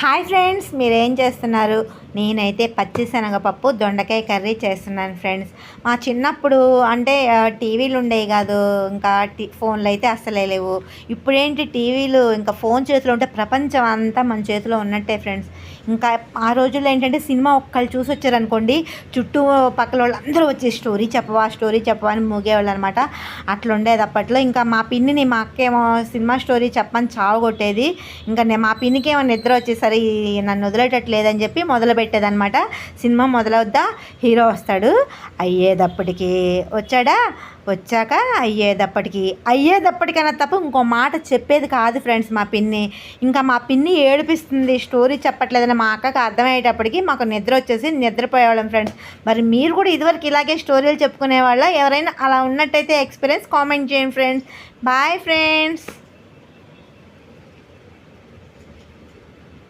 Hi friends, మీరేం చేస్తున్నారు? నేనైతే పచ్చి శనగపప్పు దొండకాయ కర్రీ చేస్తున్నాను ఫ్రెండ్స్. మా చిన్నప్పుడు అంటే టీవీలు ఉండేవి కాదు, ఇంకా ఫోన్లు అయితే అస్సలే లేవు. ఇప్పుడేంటి టీవీలు, ఇంకా ఫోన్ చేతిలో ఉంటే ప్రపంచం అంతా మన చేతిలో ఉన్నట్టే ఫ్రెండ్స్. ఇంకా ఆ రోజుల్లో ఏంటంటే సినిమా ఒక్కళ్ళు చూసి వచ్చారనుకోండి, చుట్టూ పక్కల వాళ్ళందరూ వచ్చి స్టోరీ చెప్పవా అని మూగేవాళ్ళు అనమాట. అట్లా ఉండేది అప్పట్లో. ఇంకా మా పిన్నిని, మా అక్కేమో సినిమా స్టోరీ చెప్పని చావగొట్టేది. ఇంకా మా పిన్నికేమో నిద్ర వచ్చేసరి నన్ను వదిలేటట్లేదని చెప్పి మొదలుపెట్టేదనమాట. సినిమా మొదలవుద్దా, హీరో వస్తాడు, అయ్యేటప్పటికి వచ్చాక అయ్యేటప్పటికన్నా తప్ప ఇంకో మాట చెప్పేది కాదు ఫ్రెండ్స్ మా పిన్ని. ఇంకా మా పిన్ని ఏడిపిస్తుంది, స్టోరీ చెప్పట్లేదని మా అక్కకి అర్థమయ్యేటప్పటికి మాకు నిద్ర వచ్చేసి నిద్రపోయేవాళ్ళం ఫ్రెండ్స్. మరి మీరు కూడా ఇదివరకు ఇలాగే స్టోరీలు చెప్పుకునేవాళ్ళ? ఎవరైనా అలా ఉన్నట్టయితే ఎక్స్పీరియన్స్ కామెంట్ చేయండి ఫ్రెండ్స్. Bye friends.